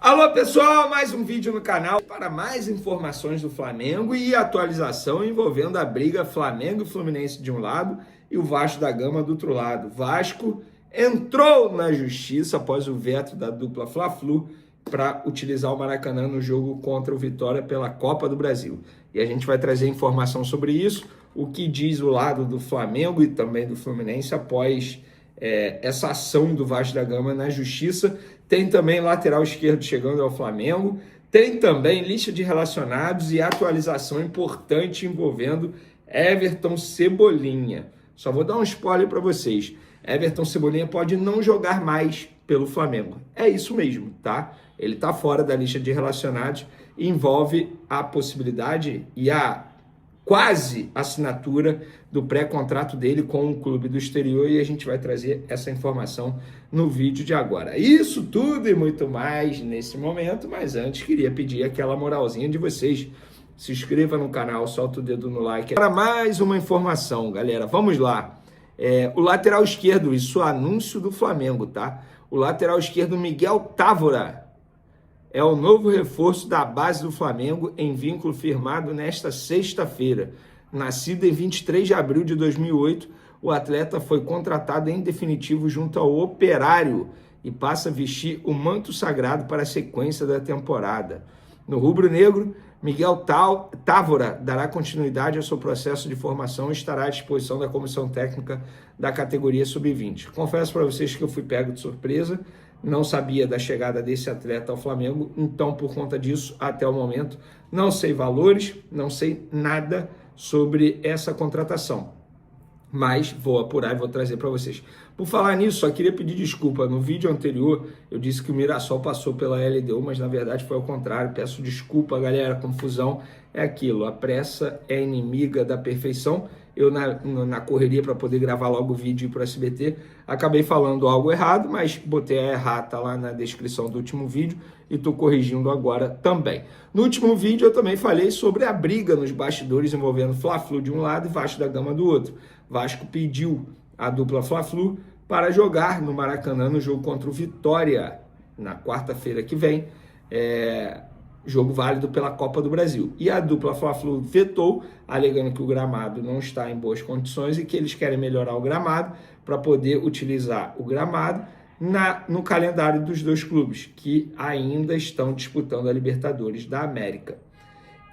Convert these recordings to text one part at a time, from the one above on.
Alô pessoal, mais um vídeo no canal para mais informações do Flamengo e atualização envolvendo a briga Flamengo e Fluminense de um lado e o Vasco da Gama do outro lado. Vasco entrou na justiça após o veto da dupla Fla-Flu para utilizar o Maracanã no jogo contra o Vitória pela Copa do Brasil. E a gente vai trazer informação sobre isso, o que diz o lado do Flamengo e também do Fluminense após essa ação do Vasco da Gama na justiça. Tem também lateral esquerdo chegando ao Flamengo, tem também lista de relacionados e atualização importante envolvendo Everton Cebolinha. Só vou dar um spoiler para vocês. Everton Cebolinha pode não jogar mais pelo Flamengo. É isso mesmo, tá? Ele está fora da lista de relacionados e envolve a possibilidade e a quase assinatura do pré-contrato dele com o clube do exterior, e a gente vai trazer essa informação no vídeo de agora. Isso tudo e muito mais nesse momento, mas antes queria pedir aquela moralzinha de vocês. Se inscreva no canal, solta o dedo no like. Para mais uma informação, galera, vamos lá. O lateral esquerdo, isso é anúncio do Flamengo, tá? O lateral esquerdo Miguel Távora é o novo reforço da base do Flamengo em vínculo firmado nesta sexta-feira. Nascido em 23 de abril de 2008, o atleta foi contratado em definitivo junto ao Operário e passa a vestir o manto sagrado para a sequência da temporada. No rubro-negro, Miguel Távora dará continuidade ao seu processo de formação e estará à disposição da comissão técnica da categoria sub-20. Confesso para vocês que eu fui pego de surpresa, não sabia da chegada desse atleta ao Flamengo, então por conta disso, até o momento, não sei valores, não sei nada sobre essa contratação, mas vou apurar e vou trazer para vocês. Por falar nisso, só queria pedir desculpa. No vídeo anterior, eu disse que o Mirassol passou pela LDU, mas na verdade foi ao contrário. Peço desculpa, galera, confusão é aquilo. A pressa é inimiga da perfeição. Eu, na correria para poder gravar logo o vídeo para o SBT, acabei falando algo errado, mas botei a errata lá na descrição do último vídeo e estou corrigindo agora também. No último vídeo eu também falei sobre a briga nos bastidores envolvendo Fla-Flu de um lado e Vasco da Gama do outro. Vasco pediu a dupla Fla-Flu para jogar no Maracanã no jogo contra o Vitória na quarta-feira que vem, jogo válido pela Copa do Brasil. E a dupla Fla-Flu vetou, alegando que o gramado não está em boas condições e que eles querem melhorar o gramado para poder utilizar o gramado no calendário dos dois clubes, que ainda estão disputando a Libertadores da América.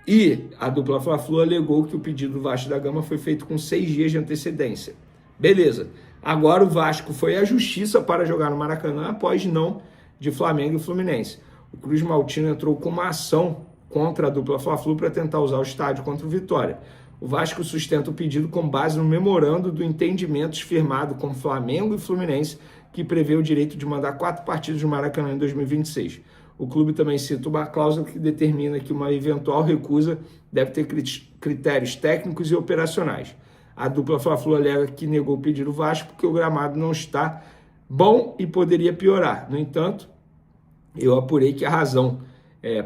E a dupla Fla-Flu alegou que o pedido do Vasco da Gama foi feito com 6 dias de antecedência. Beleza. Agora o Vasco foi à justiça para jogar no Maracanã após não de Flamengo e Fluminense. O Cruz Maltino entrou com uma ação contra a dupla Fla-Flu para tentar usar o estádio contra o Vitória. O Vasco sustenta o pedido com base no memorando do entendimentos firmado com Flamengo e Fluminense, que prevê o direito de mandar 4 partidas no Maracanã em 2026. O clube também cita uma cláusula que determina que uma eventual recusa deve ter critérios técnicos e operacionais. A dupla Fla-Flu alega que negou o pedido do Vasco porque o gramado não está bom e poderia piorar. No entanto, eu apurei que a razão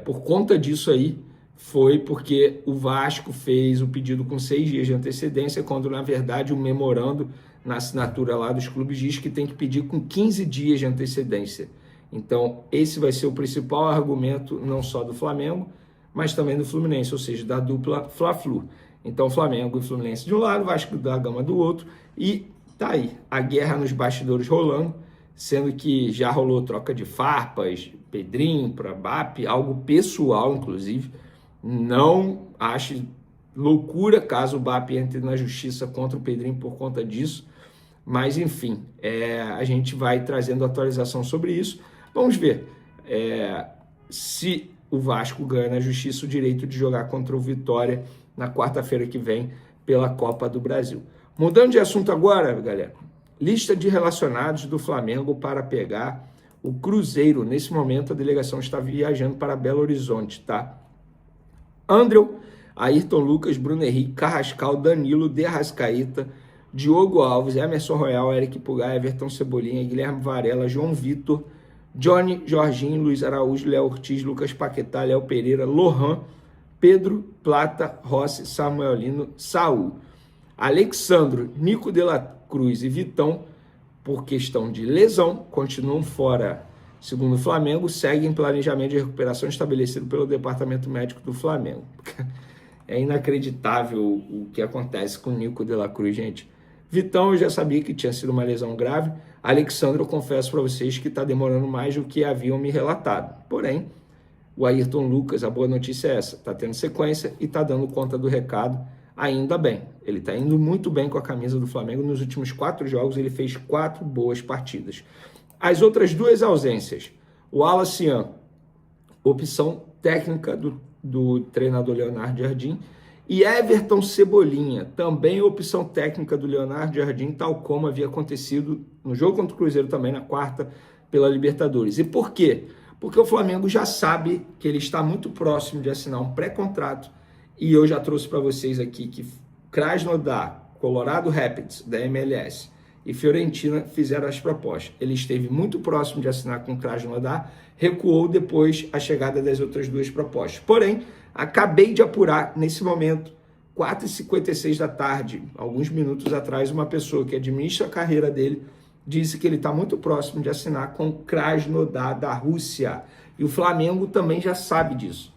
por conta disso aí foi porque o Vasco fez o pedido com 6 dias de antecedência, quando na verdade o memorando na assinatura lá dos clubes diz que tem que pedir com 15 dias de antecedência. Então esse vai ser o principal argumento não só do Flamengo, mas também do Fluminense, ou seja, da dupla Fla-Flu. Então Flamengo e Fluminense de um lado, Vasco da Gama do outro, e tá aí, a guerra nos bastidores rolando, sendo que já rolou troca de farpas, Pedrinho para BAP, algo pessoal inclusive. Não ache loucura caso o BAP entre na justiça contra o Pedrinho por conta disso, mas enfim, a gente vai trazendo atualização sobre isso. Vamos ver se o Vasco ganha na justiça o direito de jogar contra o Vitória na quarta-feira que vem pela Copa do Brasil. Mudando de assunto agora, galera, lista de relacionados do Flamengo para pegar o Cruzeiro. Nesse momento a delegação está viajando para Belo Horizonte, tá? Andreu, Ayrton Lucas, Bruno Henrique, Carrascal, Danilo, De Arrascaeta, Diogo Alves, Emerson Royal, Eric Pulgar, Everton Cebolinha, Guilherme Varela, João Vitor, Johnny, Jorginho, Luiz Araújo, Léo Ortiz, Lucas Paquetá, Léo Pereira, Lohan, Pedro, Plata, Rossi, Samuelino, Saul, Alexandro, Nico de la Cruz e Vitão, por questão de lesão, continuam fora segundo o Flamengo, segue em planejamento de recuperação estabelecido pelo Departamento Médico do Flamengo. É inacreditável o que acontece com o Nico de la Cruz, gente. Vitão, eu já sabia que tinha sido uma lesão grave. Alexandre, eu confesso para vocês que está demorando mais do que haviam me relatado. Porém, o Ayrton Lucas, a boa notícia é essa, está tendo sequência e está dando conta do recado, ainda bem. Ele está indo muito bem com a camisa do Flamengo. Nos últimos 4 jogos, ele fez 4 boas partidas. As outras 2 ausências, o Wallace Yan, opção técnica do treinador Leonardo Jardim, e Everton Cebolinha, também opção técnica do Leonardo Jardim, tal como havia acontecido no jogo contra o Cruzeiro também na quarta pela Libertadores. E por quê? Porque o Flamengo já sabe que ele está muito próximo de assinar um pré-contrato, e eu já trouxe para vocês aqui que Krasnodar, Colorado Rapids, da MLS, e Fiorentina fizeram as propostas. Ele esteve muito próximo de assinar com Krasnodar, recuou depois a chegada das outras 2 propostas. Porém, acabei de apurar nesse momento, 4h56 da tarde, alguns minutos atrás, uma pessoa que administra a carreira dele disse que ele está muito próximo de assinar com Krasnodar da Rússia. E o Flamengo também já sabe disso.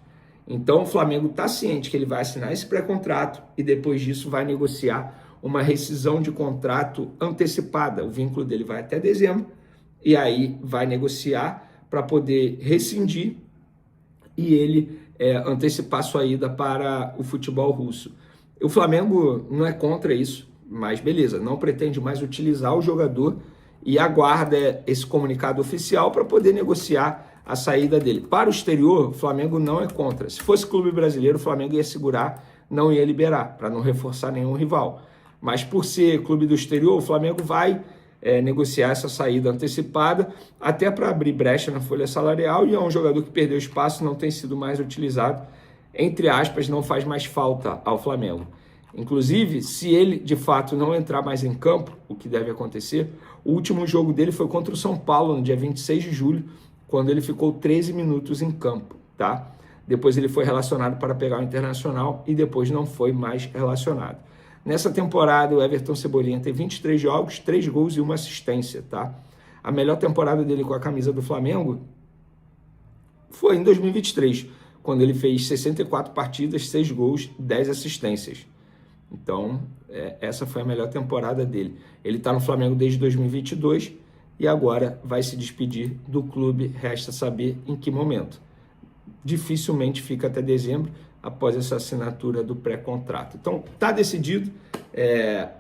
Então o Flamengo está ciente que ele vai assinar esse pré-contrato e depois disso vai negociar uma rescisão de contrato antecipada. O vínculo dele vai até dezembro e aí vai negociar para poder rescindir e ele antecipar sua ida para o futebol russo. O Flamengo não é contra isso, mas beleza, não pretende mais utilizar o jogador e aguarda esse comunicado oficial para poder negociar a saída dele. Para o exterior, o Flamengo não é contra. Se fosse clube brasileiro, o Flamengo ia segurar, não ia liberar, para não reforçar nenhum rival. Mas por ser clube do exterior, o Flamengo vai negociar essa saída antecipada, até para abrir brecha na folha salarial, e é um jogador que perdeu espaço, não tem sido mais utilizado, entre aspas, não faz mais falta ao Flamengo. Inclusive, se ele de fato não entrar mais em campo, o que deve acontecer, o último jogo dele foi contra o São Paulo, no dia 26 de julho, quando ele ficou 13 minutos em campo, tá? Depois ele foi relacionado para pegar o Internacional e depois não foi mais relacionado. Nessa temporada, o Everton Cebolinha tem 23 jogos, 3 gols e 1 assistência, tá? A melhor temporada dele com a camisa do Flamengo foi em 2023, quando ele fez 64 partidas, 6 gols, 10 assistências. Então, essa foi a melhor temporada dele. Ele está no Flamengo desde 2022 e agora vai se despedir do clube, resta saber em que momento. Dificilmente fica até dezembro, após essa assinatura do pré-contrato. Então, está decidido,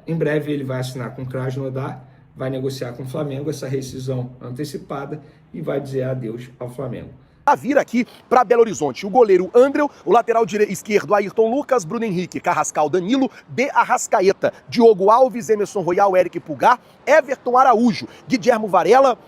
em breve ele vai assinar com o Krasnodar, vai negociar com o Flamengo essa rescisão antecipada e vai dizer adeus ao Flamengo. A vir aqui para Belo Horizonte, o goleiro Andreu, o lateral esquerdo Ayrton Lucas, Bruno Henrique, Carrascal, Danilo, de Arrascaeta, Diogo Alves, Emerson Royal, Eric Pulgar, Everton Araújo, Guilhermo Varela,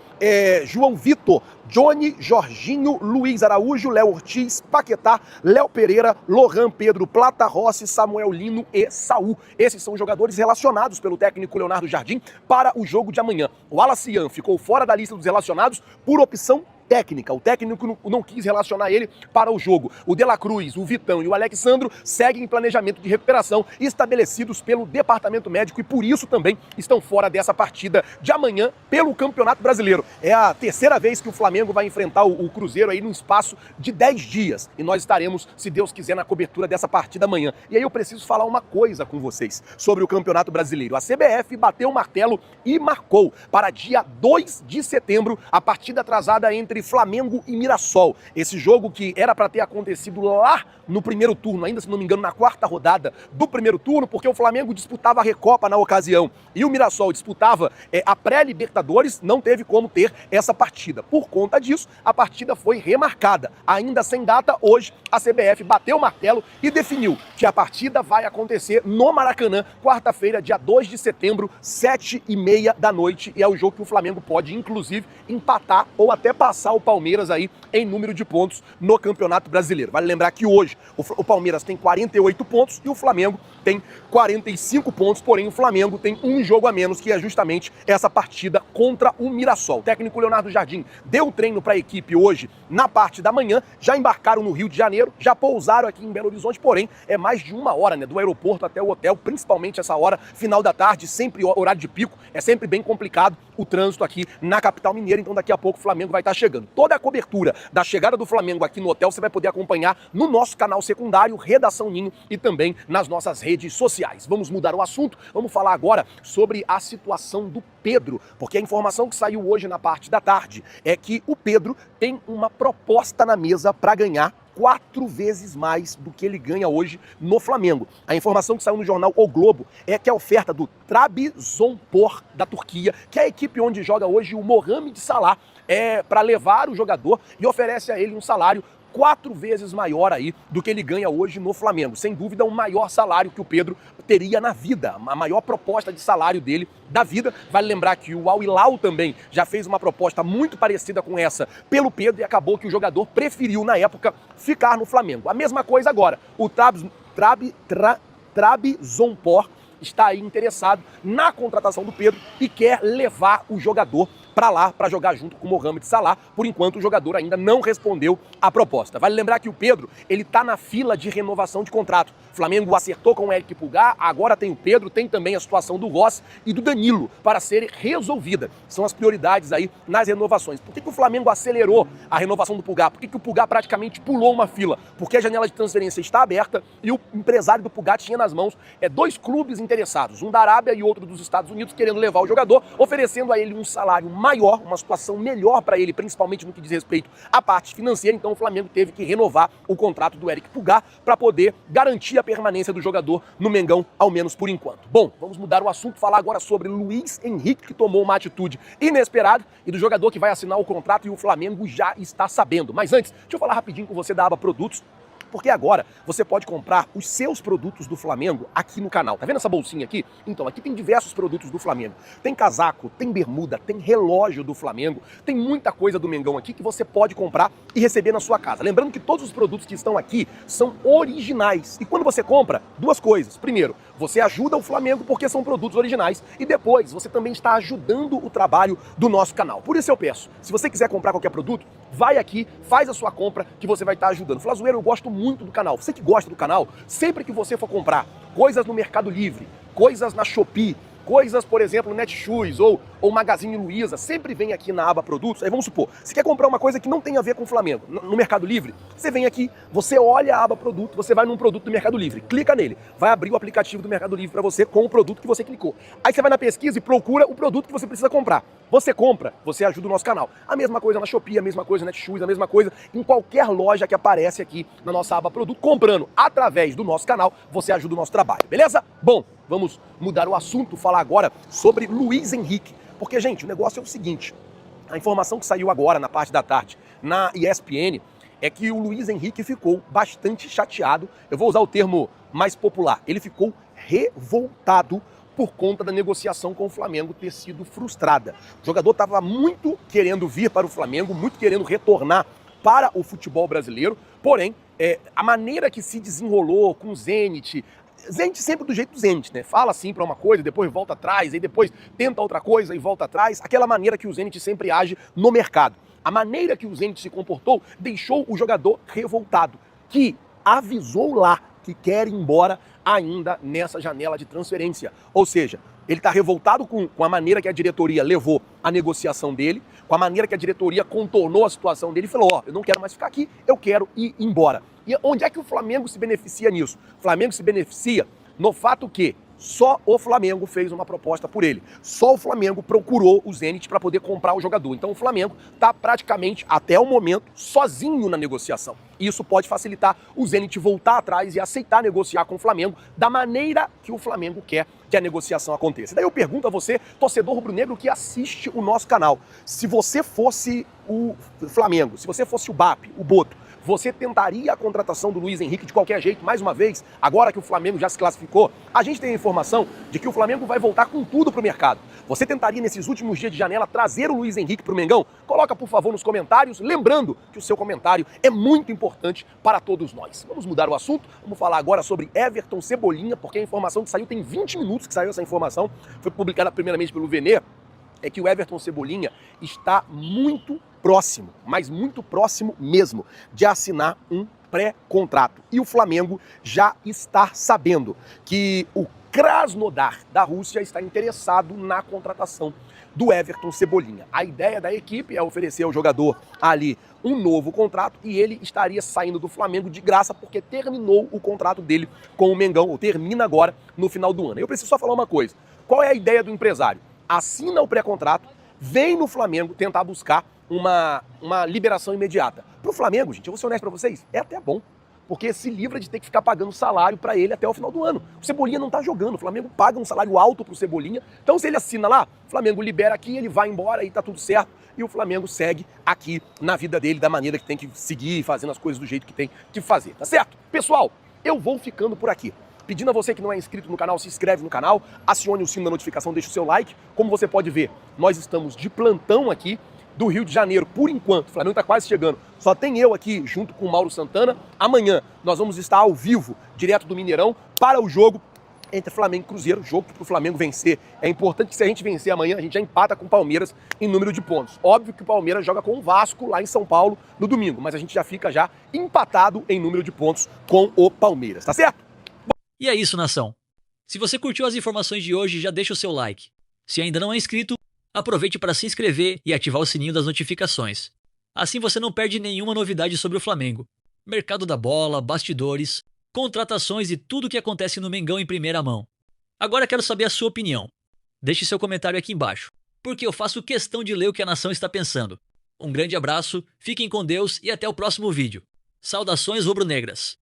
João Vitor, Johnny, Jorginho, Luiz Araújo, Léo Ortiz, Paquetá, Léo Pereira, Lohan, Pedro, Plata, Rossi, Samuel Lino e Saul. Esses são jogadores relacionados pelo técnico Leonardo Jardim para o jogo de amanhã. O Wallace Yan ficou fora da lista dos relacionados por opção técnica. O técnico não quis relacionar ele para o jogo. O De La Cruz, o Vitão e o Alexandro seguem em planejamento de recuperação estabelecidos pelo Departamento Médico e por isso também estão fora dessa partida de amanhã pelo Campeonato Brasileiro. É a terceira vez que o Flamengo vai enfrentar o Cruzeiro aí num espaço de 10 dias e nós estaremos, se Deus quiser, na cobertura dessa partida amanhã. E aí eu preciso falar uma coisa com vocês sobre o Campeonato Brasileiro. A CBF bateu o martelo e marcou para dia 2 de setembro a partida atrasada entre Flamengo e Mirassol. Esse jogo que era para ter acontecido lá no primeiro turno, ainda se não me engano na quarta rodada do primeiro turno, porque o Flamengo disputava a Recopa na ocasião e o Mirassol disputava a pré-Libertadores, não teve como ter essa partida. Por conta disso, a partida foi remarcada. Ainda sem data, hoje a CBF bateu o martelo e definiu que a partida vai acontecer no Maracanã, quarta-feira, dia 2 de setembro, 7h30 da noite, e é o jogo que o Flamengo pode, inclusive, empatar ou até passar o Palmeiras aí em número de pontos no Campeonato Brasileiro. Vale lembrar que hoje o Palmeiras tem 48 pontos e o Flamengo tem 45 pontos, porém o Flamengo tem um jogo a menos, que é justamente essa partida contra o Mirassol. O técnico Leonardo Jardim deu treino para a equipe hoje na parte da manhã, já embarcaram no Rio de Janeiro, já pousaram aqui em Belo Horizonte, porém é mais de 1 hora, né, do aeroporto até o hotel, principalmente essa hora, final da tarde, sempre horário de pico, é sempre bem complicado o trânsito aqui na capital mineira, então daqui a pouco o Flamengo vai estar chegando. Toda a cobertura da chegada do Flamengo aqui no hotel você vai poder acompanhar no nosso canal secundário, Redação Ninho, e também nas nossas redes sociais. Vamos mudar o assunto, vamos falar agora sobre a situação do Pedro, porque a informação que saiu hoje na parte da tarde é que o Pedro tem uma proposta na mesa para ganhar 4 vezes mais do que ele ganha hoje no Flamengo. A informação que saiu no jornal O Globo é que a oferta do Trabzonspor da Turquia, que é a equipe onde joga hoje o Mohamed Salah, é para levar o jogador e oferece a ele um salário 4 vezes maior aí do que ele ganha hoje no Flamengo. Sem dúvida, o maior salário que o Pedro teria na vida, a maior proposta de salário dele da vida. Vale lembrar que o Al Hilal também já fez uma proposta muito parecida com essa pelo Pedro e acabou que o jogador preferiu, na época, ficar no Flamengo. A mesma coisa agora, o Trabzonspor está aí interessado na contratação do Pedro e quer levar o jogador para lá, para jogar junto com o Mohamed Salah. Por enquanto, o jogador ainda não respondeu à proposta. Vale lembrar que o Pedro, ele tá na fila de renovação de contrato. O Flamengo acertou com o Eric Pulgar, agora tem o Pedro, tem também a situação do Ross e do Danilo para ser resolvida. São as prioridades aí nas renovações. Por que o Flamengo acelerou a renovação do Pulgar? Por que o Pulgar praticamente pulou uma fila? Porque a janela de transferência está aberta e o empresário do Pulgar tinha nas mãos 2 clubes interessados, um da Arábia e outro dos Estados Unidos, querendo levar o jogador, oferecendo a ele um salário maior, uma situação melhor para ele, principalmente no que diz respeito à parte financeira. Então o Flamengo teve que renovar o contrato do Eric Pulgar para poder garantir a permanência do jogador no Mengão, ao menos por enquanto. Bom, vamos mudar o assunto, falar agora sobre Luiz Henrique, que tomou uma atitude inesperada, e do jogador que vai assinar o contrato, e o Flamengo já está sabendo. Mas antes, deixa eu falar rapidinho com você da aba Produtos, porque agora você pode comprar os seus produtos do Flamengo aqui no canal. Tá vendo essa bolsinha aqui? Então, aqui tem diversos produtos do Flamengo. Tem casaco, tem bermuda, tem relógio do Flamengo, tem muita coisa do Mengão aqui que você pode comprar e receber na sua casa. Lembrando que todos os produtos que estão aqui são originais. E quando você compra, 2 coisas. Primeiro, você ajuda o Flamengo porque são produtos originais. E depois, você também está ajudando o trabalho do nosso canal. Por isso eu peço, se você quiser comprar qualquer produto, vai aqui, faz a sua compra que você vai estar ajudando. Flazoeiro, eu gosto muito do canal. Você que gosta do canal, sempre que você for comprar coisas no Mercado Livre, coisas na Shopee, coisas, por exemplo, no Netshoes ou Magazine Luiza, sempre vem aqui na aba Produtos. Aí vamos supor, você quer comprar uma coisa que não tem a ver com o Flamengo, no Mercado Livre, você vem aqui, você olha a aba Produto, você vai num produto do Mercado Livre, clica nele, vai abrir o aplicativo do Mercado Livre para você com o produto que você clicou. Aí você vai na pesquisa e procura o produto que você precisa comprar. Você compra, você ajuda o nosso canal. A mesma coisa na Shopee, a mesma coisa na Netshoes, a mesma coisa em qualquer loja que aparece aqui na nossa aba Produto. Comprando através do nosso canal, você ajuda o nosso trabalho, beleza? Bom, vamos mudar o assunto, falar agora sobre Luiz Henrique. Porque, gente, o negócio é o seguinte, a informação que saiu agora na parte da tarde na ESPN é que o Luiz Henrique ficou bastante chateado, eu vou usar o termo mais popular, ele ficou revoltado por conta da negociação com o Flamengo ter sido frustrada. O jogador estava muito querendo vir para o Flamengo, muito querendo retornar para o futebol brasileiro, porém, a maneira que se desenrolou com o Zenit sempre do jeito do Zenit, né? Fala assim para uma coisa, depois volta atrás, aí depois tenta outra coisa e volta atrás. Aquela maneira que o Zenit sempre age no mercado. A maneira que o Zenit se comportou deixou o jogador revoltado, que avisou lá que quer ir embora ainda nessa janela de transferência. Ou seja, ele está revoltado com a maneira que a diretoria levou a negociação dele, com a maneira que a diretoria contornou a situação dele e falou, eu não quero mais ficar aqui, eu quero ir embora. E onde é que o Flamengo se beneficia nisso? O Flamengo se beneficia no fato que só o Flamengo fez uma proposta por ele. Só o Flamengo procurou o Zenit para poder comprar o jogador. Então o Flamengo está praticamente, até o momento, sozinho na negociação. E isso pode facilitar o Zenit voltar atrás e aceitar negociar com o Flamengo da maneira que o Flamengo quer que a negociação aconteça. Daí eu pergunto a você, torcedor rubro-negro que assiste o nosso canal, se você fosse o Flamengo, se você fosse o BAP, o Boto, você tentaria a contratação do Luiz Henrique de qualquer jeito, mais uma vez, agora que o Flamengo já se classificou? A gente tem a informação de que o Flamengo vai voltar com tudo pro mercado. Você tentaria, nesses últimos dias de janela, trazer o Luiz Henrique pro Mengão? Coloca, por favor, nos comentários, lembrando que o seu comentário é muito importante para todos nós. Vamos mudar o assunto, vamos falar agora sobre Everton Cebolinha, porque a informação que saiu, tem 20 minutos que saiu essa informação, foi publicada primeiramente pelo Vene, é que o Everton Cebolinha está muito próximo, mas muito próximo mesmo, de assinar um pré-contrato. E o Flamengo já está sabendo que o Krasnodar, da Rússia, está interessado na contratação do Everton Cebolinha. A ideia da equipe é oferecer ao jogador ali um novo contrato e ele estaria saindo do Flamengo de graça porque terminou o contrato dele com o Mengão, ou termina agora no final do ano. Eu preciso só falar uma coisa. Qual é a ideia do empresário? Assina o pré-contrato, vem no Flamengo tentar buscar uma liberação imediata. Pro Flamengo, gente, eu vou ser honesto pra vocês, é até bom. Porque se livra de ter que ficar pagando salário para ele até o final do ano. O Cebolinha não tá jogando, o Flamengo paga um salário alto pro Cebolinha. Então se ele assina lá, o Flamengo libera aqui, ele vai embora e tá tudo certo. E o Flamengo segue aqui na vida dele da maneira que tem que seguir, fazendo as coisas do jeito que tem que fazer, tá certo? Pessoal, eu vou ficando por aqui. Pedindo a você que não é inscrito no canal, se inscreve no canal, acione o sino da notificação, deixa o seu like. Como você pode ver, nós estamos de plantão aqui do Rio de Janeiro, por enquanto. O Flamengo está quase chegando. Só tem eu aqui junto com o Mauro Santana. Amanhã nós vamos estar ao vivo, direto do Mineirão, para o jogo entre Flamengo e Cruzeiro. Jogo que para o Flamengo vencer. É importante que se a gente vencer amanhã, a gente já empata com o Palmeiras em número de pontos. Óbvio que o Palmeiras joga com o Vasco lá em São Paulo no domingo, mas a gente já fica já empatado em número de pontos com o Palmeiras, tá certo? E é isso, nação. Se você curtiu as informações de hoje, já deixa o seu like. Se ainda não é inscrito, aproveite para se inscrever e ativar o sininho das notificações. Assim você não perde nenhuma novidade sobre o Flamengo. Mercado da bola, bastidores, contratações e tudo o que acontece no Mengão em primeira mão. Agora quero saber a sua opinião. Deixe seu comentário aqui embaixo, porque eu faço questão de ler o que a nação está pensando. Um grande abraço, fiquem com Deus e até o próximo vídeo. Saudações rubro-negras!